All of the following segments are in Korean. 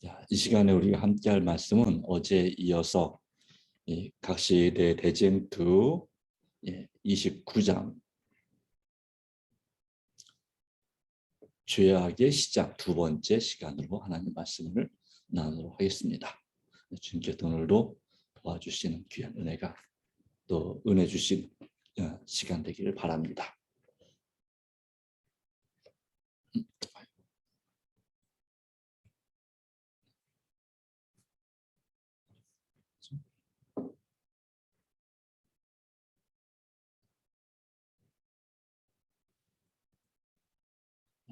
자, 이 시간에 우리가 함께할 말씀은 어제 이어서 각시대 대쟁투 29장 죄악의 시작 두 번째 시간으로 하나님 말씀을 나누도록 하겠습니다. 주님께서 오늘도 도와주시는 귀한 은혜가 또 은혜 주신 시간 되기를 바랍니다.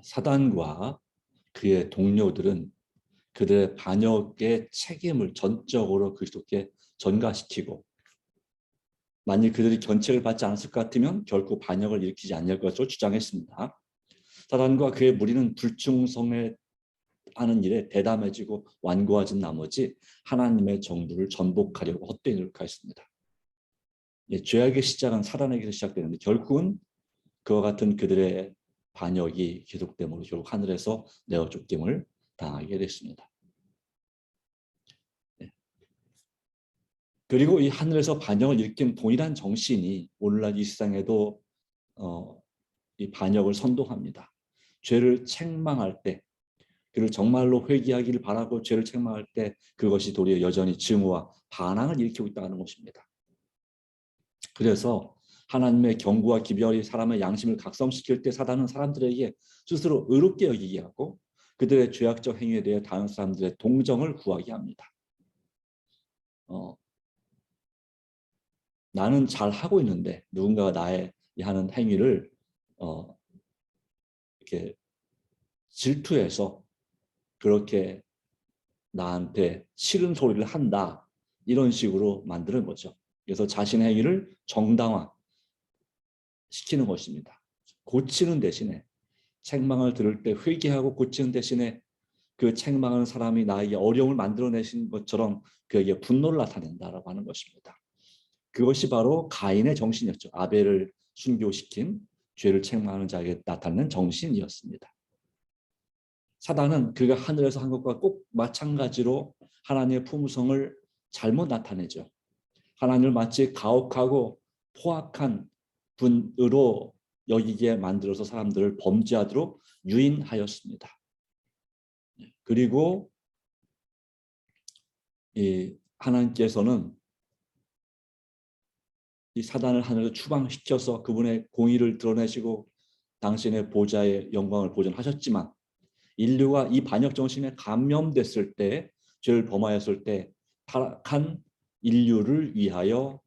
사단과 그의 동료들은 그들의 반역의 책임을 전적으로 그리스도께 전가시키고, 만일 그들이 견책을 받지 않았을 것 같으면 결코 반역을 일으키지 않을 것으로 주장했습니다. 사단과 그의 무리는 불충성에 하는 일에 대담해지고 완고해진 나머지 하나님의 정부를 전복하려고 헛되이 노력하였습니다. 죄악의 시작은 사단에게서 시작되는데 결국은 그와 같은 그들의 반역이 계속됨으로 결국 하늘에서 내어 쫓김을 당하게 됐습니다. 그리고 이 하늘에서 반역을 일으킨 동일한 정신이 오늘날 이 세상에도 이 반역을 선동합니다. 죄를 책망할 때, 그를 정말로 회개하기를 바라고 죄를 책망할 때 그것이 도리어 여전히 증오와 반항을 일으키고 있다는 것입니다. 그래서 하나님의 경고와 기별이 사람의 양심을 각성시킬 때 사단은 사람들에게 스스로 의롭게 여기게 하고 그들의 죄악적 행위에 대해 다른 사람들의 동정을 구하게 합니다. 나는 잘 하고 있는데 누군가가 나의 하는 행위를 이렇게 질투해서 그렇게 나한테 싫은 소리를 한다, 이런 식으로 만드는 거죠. 그래서 자신의 행위를 정당화시키는 것입니다. 고치는 대신에, 책망을 들을 때 회개하고 고치는 대신에 그 책망하는 사람이 나에게 어려움을 만들어내신 것처럼 그에게 분노를 나타낸다라고 하는 것입니다. 그것이 바로 가인의 정신이었죠. 아벨을 순교시킨 죄를 책망하는 자에게 나타나는 정신이었습니다. 사단은 그가 하늘에서 한 것과 꼭 마찬가지로 하나님의 품성을 잘못 나타내죠. 하나님을 마치 가혹하고 포악한 분으로 여기게 만들어서 사람들을 범죄하도록 유인하였습니다. 그리고 하나님께서는 이 사단을 하늘로 추방시켜서 그분의 공의를 드러내시고 당신의 보좌의 영광을 보존하셨지만, 인류가 이 반역 정신에 감염됐을 때, 죄를 범하였을 때 타락한 인류를 위하여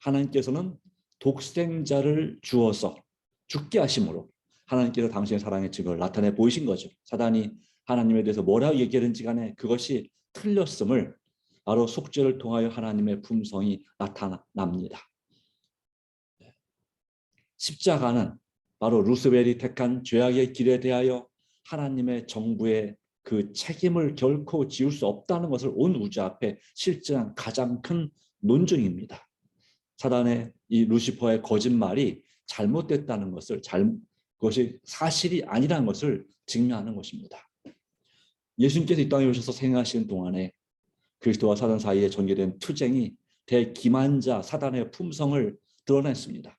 하나님께서는 독생자를 주어서 죽게 하심으로 하나님께서 당신의 사랑의 증거를 나타내 보이신 거죠. 사단이 하나님에 대해서 뭐라고 얘기하는지 간에 그것이 틀렸음을 바로 속죄를 통하여 하나님의 품성이 나타납니다. 십자가는 바로 루스벨이 택한 죄악의 길에 대하여 하나님의 정부의 그 책임을 결코 지울 수 없다는 것을 온 우주 앞에 실증한 가장 큰 논증입니다. 사단의 이 루시퍼의 거짓말이 잘못됐다는 것을, 그것이 사실이 아니라는 것을 증명하는 것입니다. 예수님께서 이 땅에 오셔서 생활하시는 동안에 그리스도와 사단 사이에 전개된 투쟁이 대기만자 사단의 품성을 드러냈습니다.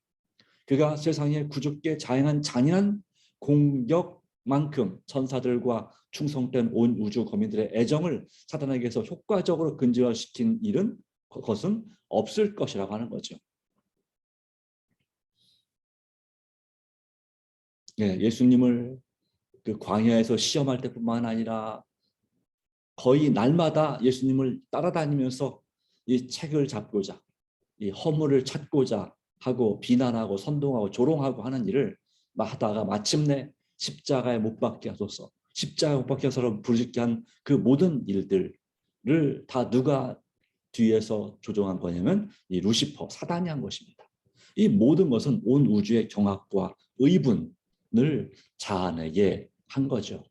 그가 세상에 구주께 자행한 잔인한 공격만큼 천사들과 충성된 온 우주 거민들의 애정을 사단에게서 효과적으로 근절시킨 것은 없을 것이라고 하는 거죠. 예수님을 그 광야에서 시험할 때뿐만 아니라 거의 날마다 예수님을 따라다니면서 이 책을 잡고자, 이 허물을 찾고자 하고 비난하고 선동하고 조롱하고 하는 일을 하다가 마침내 십자가에 못 박게 하소서, 십자가에 못 박게 하소서 부르짖게 한 그 모든 일들을 다 누가 뒤에서 조종한 거냐면 이 루시퍼, 사단이 한 것입니다. 이 모든 것은 온 우주의 경악과 의분을 자아내게 한 거죠.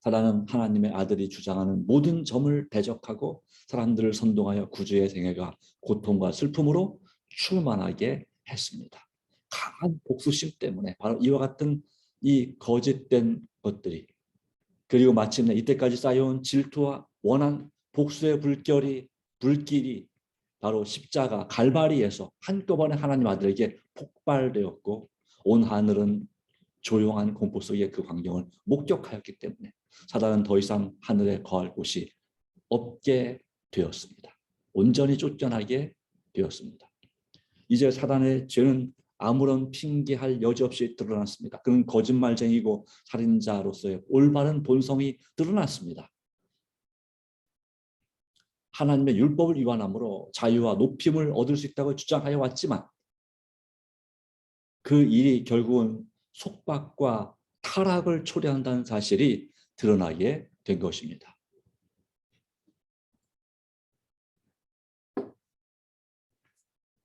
사단은 하나님의 아들이 주장하는 모든 점을 대적하고 사람들을 선동하여 구주의 생애가 고통과 슬픔으로 충만하게 했습니다. 강한 복수심 때문에 바로 이와 같은 이 거짓된 것들이, 그리고 마침내 이때까지 쌓여온 질투와 원한, 복수의 불길이 바로 십자가 갈바리에서 한꺼번에 하나님 아들에게 폭발되었고, 온 하늘은 조용한 공포 속의 그 광경을 목격하였기 때문에 사단은 더 이상 하늘에 거할 곳이 없게 되었습니다. 온전히 쫓겨나게 되었습니다. 이제 사단의 죄는 아무런 핑계할 여지 없이 드러났습니다. 그는 거짓말쟁이고 살인자로서의 올바른 본성이 드러났습니다. 하나님의 율법을 위반함으로 자유와 높임을 얻을 수 있다고 주장하여 왔지만 그 일이 결국은 속박과 타락을 초래한다는 사실이 드러나게 된 것입니다.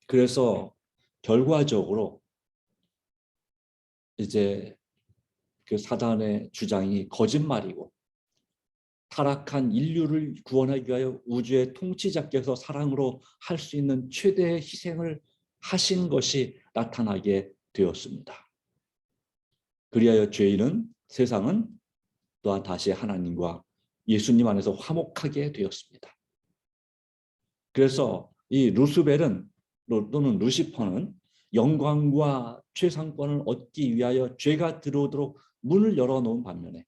그래서 결과적으로 이제 그 사단의 주장이 거짓말이고, 타락한 인류를 구원하기 위하여 우주의 통치자께서 사랑으로 할 수 있는 최대의 희생을 하신 것이 나타나게 되었습니다. 그리하여 죄인은, 세상은 또한 다시 하나님과 예수님 안에서 화목하게 되었습니다. 그래서 이 루스벨은, 또는 루시퍼는 영광과 최상권을 얻기 위하여 죄가 들어오도록 문을 열어놓은 반면에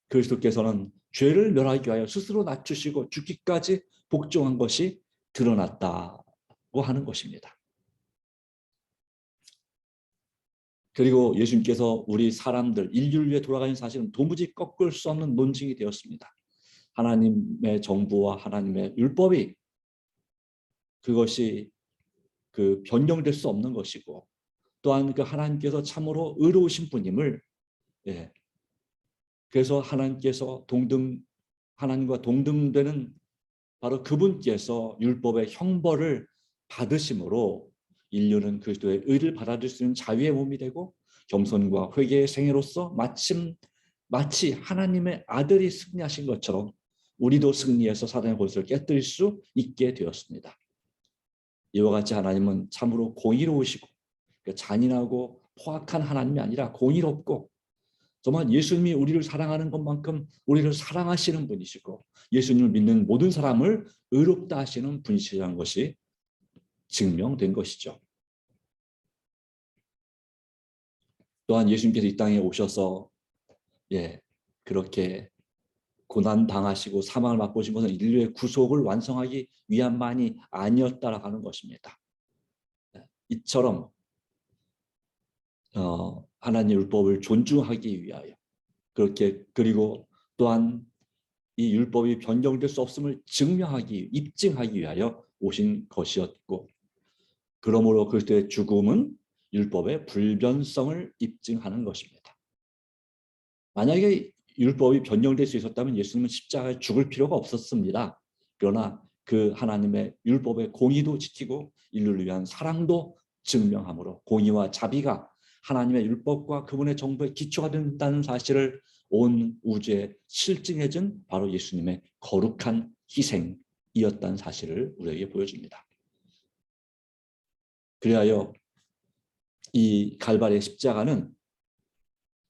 그리스도께서는 죄를 멸하기 위하여 스스로 낮추시고 죽기까지 복종한 것이 드러났다고 하는 것입니다. 그리고 예수님께서 우리 사람들, 인류를 위해 돌아가는 사실은 도무지 꺾을 수 없는 논증이 되었습니다. 하나님의 정부와 하나님의 율법이, 그것이 그 변경될 수 없는 것이고, 또한 그 하나님께서 참으로 의로우신 분임을, 그래서 하나님과 동등되는 바로 그분께서 율법의 형벌을 받으심으로 인류는 그리스도의 의를 받아들일 수 있는 자유의 몸이 되고, 겸손과 회개의 생애로서 마치 하나님의 아들이 승리하신 것처럼 우리도 승리해서 사단의 권세를 깨뜨릴 수 있게 되었습니다. 이와 같이 하나님은 참으로 공의로우시고, 잔인하고 포악한 하나님이 아니라 공의롭고, 정말 예수님이 우리를 사랑하는 것만큼 우리를 사랑하시는 분이시고, 예수님을 믿는 모든 사람을 의롭다 하시는 분이시라는 것이 증명된 것이죠. 또한 예수님께서 이 땅에 오셔서 그렇게 고난 당하시고 사망을 맛보신 것은 인류의 구속을 완성하기 위함만이 아니었다라고 하는 것입니다. 이처럼 하나님의 율법을 존중하기 위하여, 그렇게, 그리고 또한 이 율법이 변경될 수 없음을 입증하기 위하여 오신 것이었고, 그러므로 그리스도의 죽음은 율법의 불변성을 입증하는 것입니다. 만약에 율법이 변경될 수 있었다면 예수님은 십자가에 죽을 필요가 없었습니다. 그러나 그 하나님의 율법의 공의도 지키고 인류를 위한 사랑도 증명함으로 공의와 자비가 하나님의 율법과 그분의 정부의 기초가 된다는 사실을 온 우주에 실증해준 바로 예수님의 거룩한 희생이었다는 사실을 우리에게 보여줍니다. 그리하여 이 갈바리의 십자가는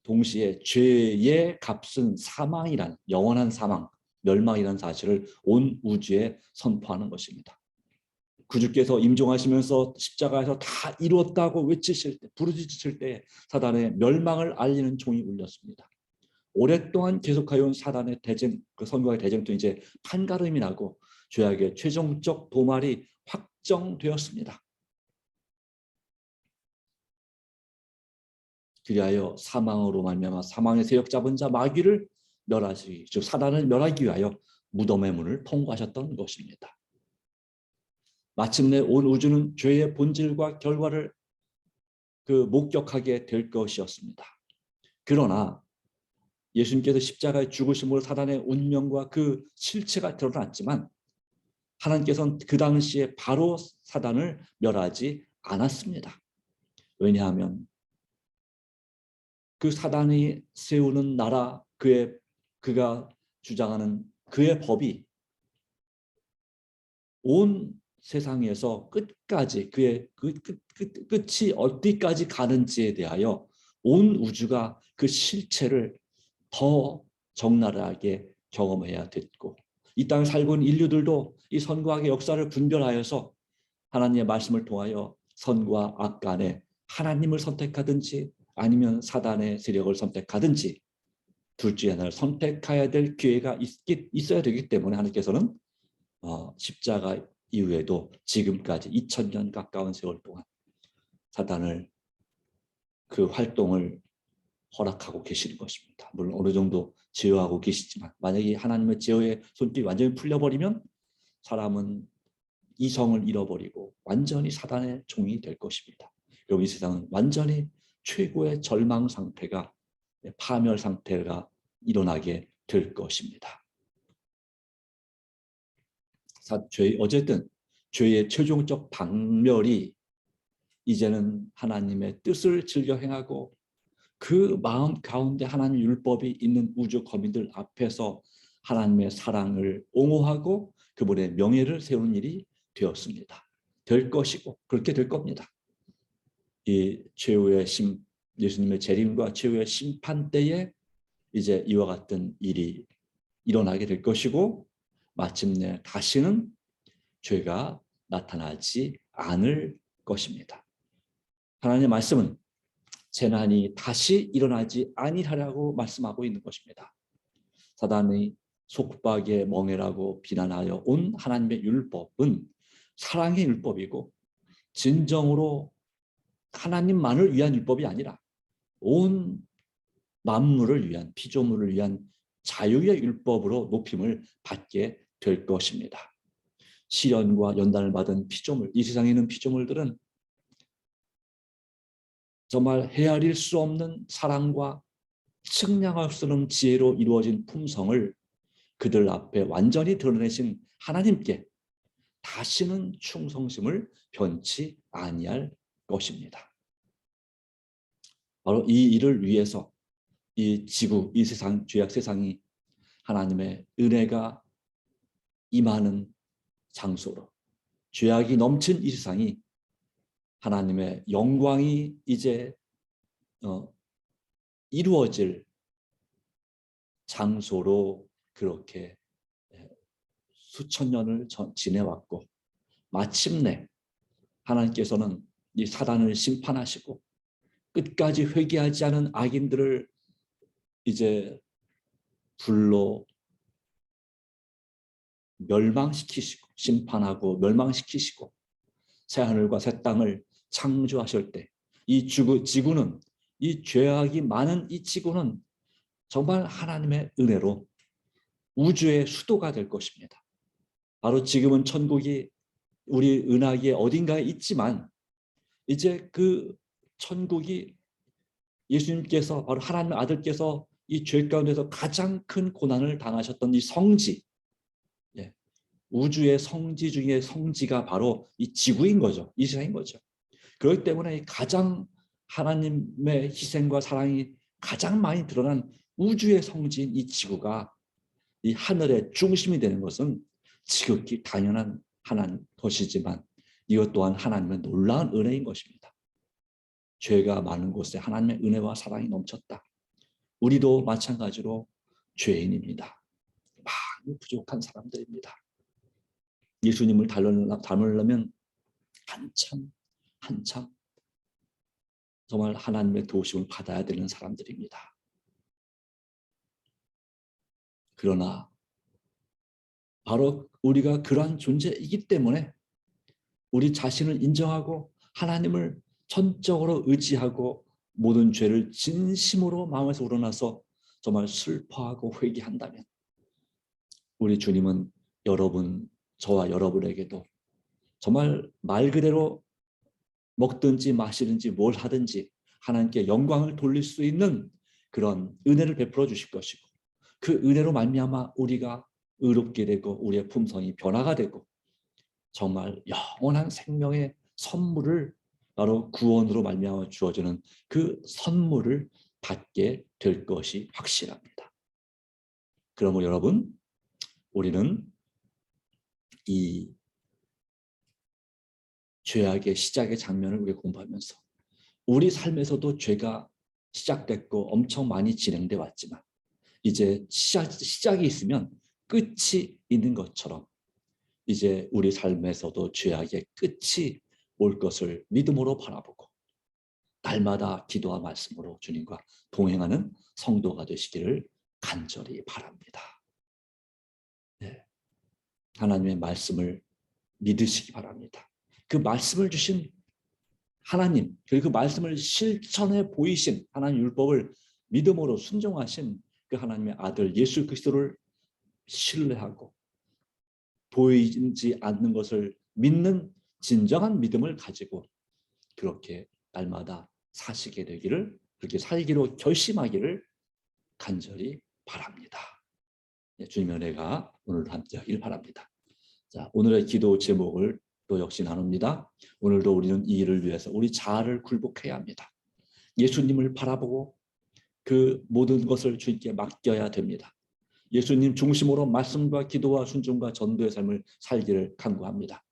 동시에 죄의 값은 사망이란, 영원한 사망, 멸망이라는 사실을 온 우주에 선포하는 것입니다. 구주께서 임종하시면서 십자가에서 다 이루었다고 외치실 때, 부르짖으실 때 사단의 멸망을 알리는 종이 울렸습니다. 오랫동안 계속하여 온 사단의 대쟁, 그 선거의 대쟁도 이제 판가름이 나고 죄악의 최종적 도말이 확정되었습니다. 그리하여 사망으로 말미암아 사망의 세력 잡은 자 마귀를 멸하시기, 즉 사단을 멸하기 위하여 무덤의 문을 통과하셨던 것입니다. 마침내 온 우주는 죄의 본질과 결과를 목격하게 될 것이었습니다. 그러나 예수님께서 십자가의 죽으심으로 사단의 운명과 그 실체가 드러났지만 하나님께서는 그 당시에 바로 사단을 멸하지 않았습니다. 왜냐하면 그 사단이 세우는 나라, 그가 주장하는 그의 법이 온 세상에서 끝까지, 그의 끝이 어디까지 가는지에 대하여 온 우주가 그 실체를 더 적나라하게 경험해야 됐고, 이 땅에 살고 있는 인류들도 이 선과 악의 역사를 분별하여서 하나님의 말씀을 통하여 선과 악 간에 하나님을 선택하든지 아니면 사단의 세력을 선택하든지 둘 중에 하나를 선택해야 될 기회가 있어야 되기 때문에 하나님께서는 십자가 이후에도 지금까지 2000년 가까운 세월 동안 사단을 그 활동을 허락하고 계시는 것입니다. 물론 어느 정도 제어하고 계시지만 만약에 하나님의 제어의 손길이 완전히 풀려버리면 사람은 이성을 잃어버리고 완전히 사단의 종이 될 것입니다. 그럼 이 세상은 완전히 최고의 절망 상태가, 파멸 상태가 일어나게 될 것입니다. 어쨌든 죄의 최종적 박멸이 이제는 하나님의 뜻을 즐겨 행하고 그 마음 가운데 하나님의 율법이 있는 우주 거민들 앞에서 하나님의 사랑을 옹호하고 그분의 명예를 세우는 일이 되었습니다. 될 것이고 그렇게 될 겁니다. 이 최후의 예수님의 재림과 최후의 심판 때에 이제 이와 같은 일이 일어나게 될 것이고 마침내 다시는 죄가 나타나지 않을 것입니다. 하나님의 말씀은 재난이 다시 일어나지 아니하라고 말씀하고 있는 것입니다. 사단의 속박의 멍에라고 비난하여 온 하나님의 율법은 사랑의 율법이고 진정으로 하나님만을 위한 율법이 아니라 온 만물을 위한, 피조물을 위한 자유의 율법으로 높임을 받게 될 것입니다. 시련과 연단을 받은 피조물, 이 세상에 있는 피조물들은 정말 헤아릴 수 없는 사랑과 측량할 수 없는 지혜로 이루어진 품성을 그들 앞에 완전히 드러내신 하나님께 다시는 충성심을 변치 아니할 것입니다. 바로 이 일을 위해서 이 지구, 이 세상, 죄악 세상이 하나님의 은혜가 임하는 장소로, 죄악이 넘친 이 세상이 하나님의 영광이 이제 이루어질 장소로 그렇게 수천 년을 지내왔고 마침내 하나님께서는 이 사단을 심판하시고 끝까지 회개하지 않은 악인들을 이제 불로 멸망시키시고 심판하고 멸망시키시고 새하늘과 새 땅을 창조하실 때 이 지구는, 이 죄악이 많은 이 지구는 정말 하나님의 은혜로 우주의 수도가 될 것입니다. 바로 지금은 천국이 우리 은하계 어딘가에 있지만 이제 그 천국이 예수님께서, 바로 하나님의 아들께서 이 죄 가운데서 가장 큰 고난을 당하셨던 이 성지, 우주의 성지 중에 성지가 바로 이 지구인 거죠. 이 세상인 거죠. 그렇기 때문에 가장 하나님의 희생과 사랑이 가장 많이 드러난 우주의 성지인 이 지구가 이 하늘의 중심이 되는 것은 지극히 당연한 것이지만 이것 또한 하나님의 놀라운 은혜인 것입니다. 죄가 많은 곳에 하나님의 은혜와 사랑이 넘쳤다. 우리도 마찬가지로 죄인입니다. 많이 부족한 사람들입니다. 예수님을 닮으려면 한참 정말 하나님의 도우심을 받아야 되는 사람들입니다. 그러나 바로 우리가 그러한 존재이기 때문에 우리 자신을 인정하고 하나님을 전적으로 의지하고 모든 죄를 진심으로 마음에서 우러나서 정말 슬퍼하고 회개한다면 우리 주님은 저와 여러분에게도 정말 말 그대로 먹든지 마시든지 뭘 하든지 하나님께 영광을 돌릴 수 있는 그런 은혜를 베풀어 주실 것이고 그 은혜로 말미암아 우리가 의롭게 되고 우리의 품성이 변화가 되고 정말 영원한 생명의 선물을 바로 구원으로 말미암아 주어지는 그 선물을 받게 될 것이 확실합니다. 그러므로 여러분, 우리는 이 죄악의 시작의 장면을 우리가 공부하면서 우리 삶에서도 죄가 시작됐고 엄청 많이 진행돼 왔지만 이제 시작이 있으면 끝이 있는 것처럼 이제 우리 삶에서도 죄악의 끝이 올 것을 믿음으로 바라보고 날마다 기도와 말씀으로 주님과 동행하는 성도가 되시기를 간절히 바랍니다. 네. 하나님의 말씀을 믿으시기 바랍니다. 그 말씀을 주신 하나님, 그리고 그 말씀을 실천해 보이신 하나님 율법을 믿음으로 순종하신 그 하나님의 아들 예수 그리스도를 신뢰하고 보이지 않는 것을 믿는 진정한 믿음을 가지고 그렇게 날마다 사시게 되기를, 그렇게 살기로 결심하기를 간절히 바랍니다. 네, 주님의 은혜가 오늘도 함께하길 바랍니다. 자, 오늘의 기도 제목을 또 역시 나눕니다. 오늘도 우리는 이 일을 위해서 우리 자아를 굴복해야 합니다. 예수님을 바라보고 그 모든 것을 주님께 맡겨야 됩니다. 예수님 중심으로 말씀과 기도와 순종과 전도의 삶을 살기를 간구합니다.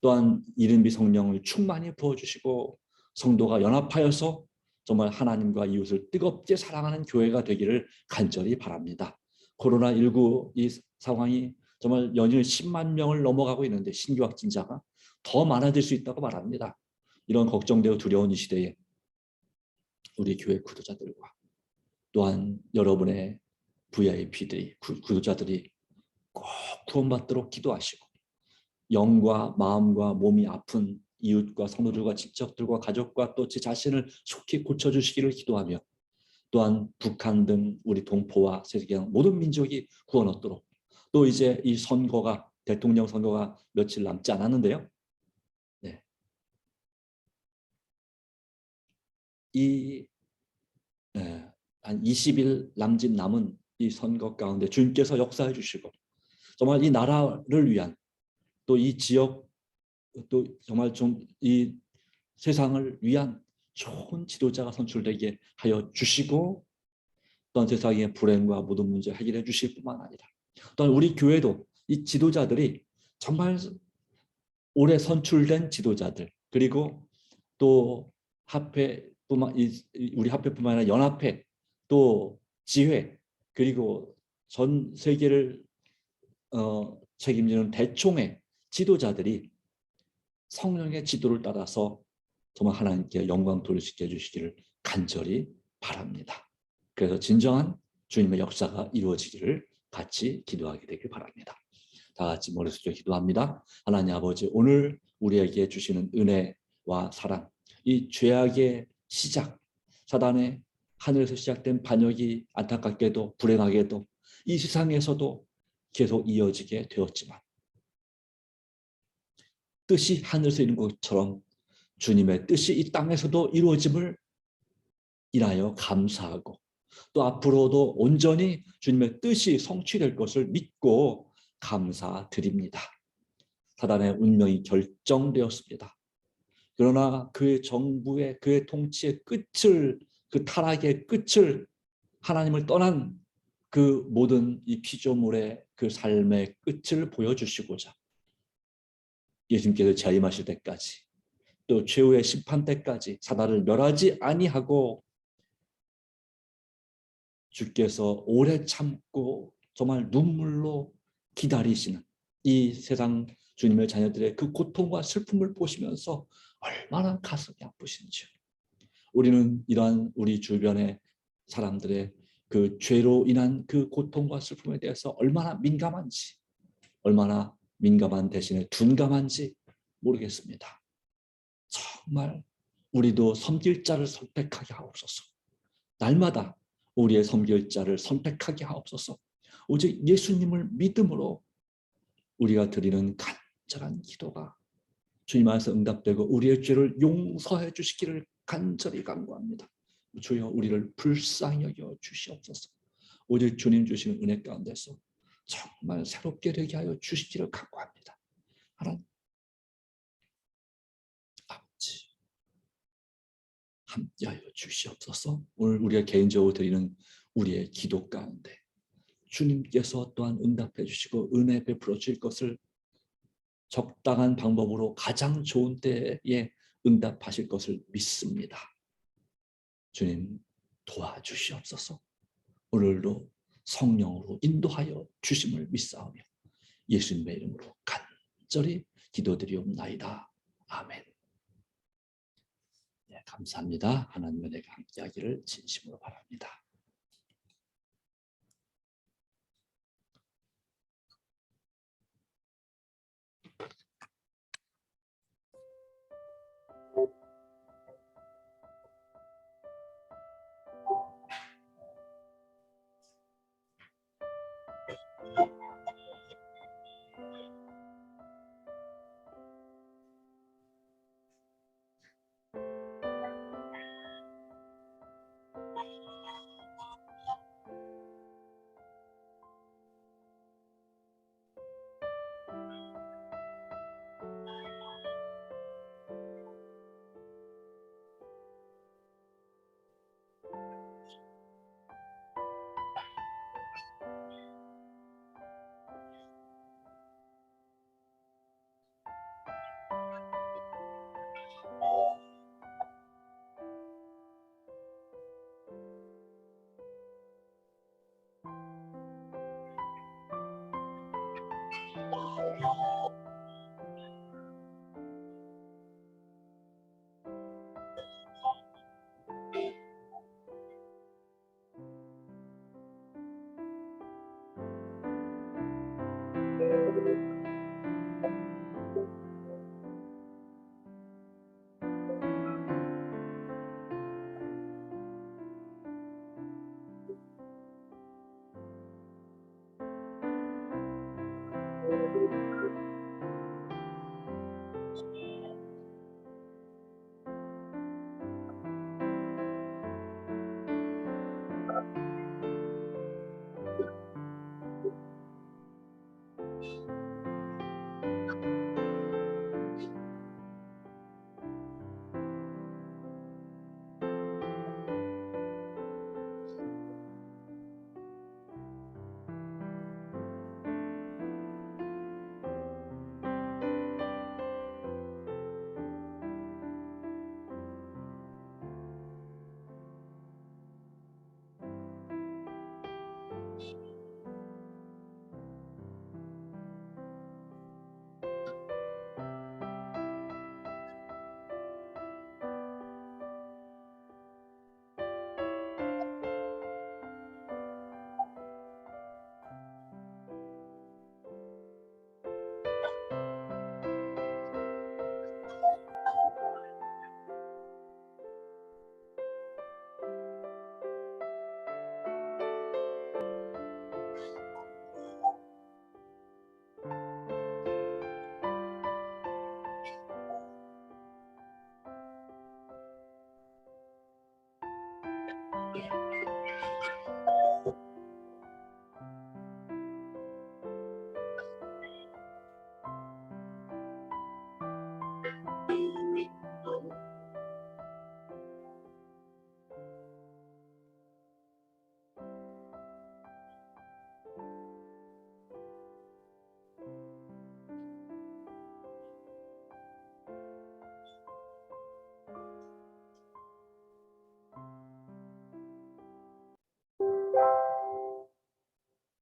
또한 이른비 성령을 충만히 부어주시고 성도가 연합하여서 정말 하나님과 이웃을 뜨겁게 사랑하는 교회가 되기를 간절히 바랍니다. 코로나19 이 상황이 정말 연일 10만 명을 넘어가고 있는데 신규 확진자가 더 많아질 수 있다고 말합니다. 이런 걱정되고 두려운 이 시대에 우리 교회 구도자들과 또한 여러분의 VIP들이, 구도자들이 꼭 구원받도록 기도하시고 영과 마음과 몸이 아픈 이웃과 성도들과 직접들과 가족과 또 제 자신을 속히 고쳐주시기를 기도하며 또한 북한 등 우리 동포와 세계 모든 민족이 구원 얻도록 또 이제 이 선거가 대통령 선거가 며칠 남지 않았는데요. 네. 한 20일 남짓 남은 이 선거 가운데 주님께서 역사해 주시고 정말 이 나라를 위한 또 이 지역 또 정말 좀 이 세상을 위한 좋은 지도자가 선출되게 하여 주시고 또한 세상의 불행과 모든 문제 해결해 주실 뿐만 아니라 또한 우리 교회도 이 지도자들이 정말 올해 선출된 지도자들 그리고 또 합회뿐만 우리 합회뿐만 아니라 연합회 또 지회 그리고 전 세계를 책임지는 대총회 지도자들이 성령의 지도를 따라서 정말 하나님께 영광 돌리시게 해주시기를 간절히 바랍니다. 그래서 진정한 주님의 역사가 이루어지기를 같이 기도하게 되길 바랍니다. 다 같이 머리 숙여 기도합니다. 하나님 아버지, 오늘 우리에게 주시는 은혜와 사랑, 이 죄악의 시작, 사단의 하늘에서 시작된 반역이 안타깝게도 불행하게도 이 세상에서도 계속 이어지게 되었지만 뜻이 하늘에서 이룬 것처럼 주님의 뜻이 이 땅에서도 이루어짐을 인하여 감사하고 또 앞으로도 온전히 주님의 뜻이 성취될 것을 믿고 감사드립니다. 사단의 운명이 결정되었습니다. 그러나 그의 정부의 그의 통치의 끝을 그 타락의 끝을 하나님을 떠난 그 모든 이 피조물의 그 삶의 끝을 보여주시고자 예수님께서 재림하실 때까지 또 최후의 심판 때까지 사단을 멸하지 아니하고 주께서 오래 참고 정말 눈물로 기다리시는 이 세상 주님의 자녀들의 그 고통과 슬픔을 보시면서 얼마나 가슴이 아프신지 우리는 이러한 우리 주변의 사람들의 그 죄로 인한 그 고통과 슬픔에 대해서 얼마나 민감한지 얼마나 민감한 대신에 둔감한지 모르겠습니다. 정말 우리도 섬길 자를 선택하게 하옵소서. 날마다 우리의 섬길 자를 선택하게 하옵소서. 오직 예수님을 믿음으로 우리가 드리는 간절한 기도가 주님 안에서 응답되고 우리의 죄를 용서해 주시기를 간절히 간구합니다. 주여 우리를 불쌍히 여겨 주시옵소서. 오직 주님 주시는 은혜 가운데서 정말 새롭게 되게 하여 주시기를 간구합니다. 하나님 아버지 함께하여 주시옵소서. 오늘 우리가 개인적으로 드리는 우리의 기도 가운데 주님께서 또한 응답해 주시고 은혜 베풀어 주실 것을 적당한 방법으로 가장 좋은 때에 응답하실 것을 믿습니다. 주님 도와주시옵소서. 오늘도 성령으로 인도하여 주심을 믿사오며 예수님의 이름으로 간절히 기도드리옵나이다. 아멘. 네, 감사합니다. 하나님의 내가 함께하기를 진심으로 바랍니다.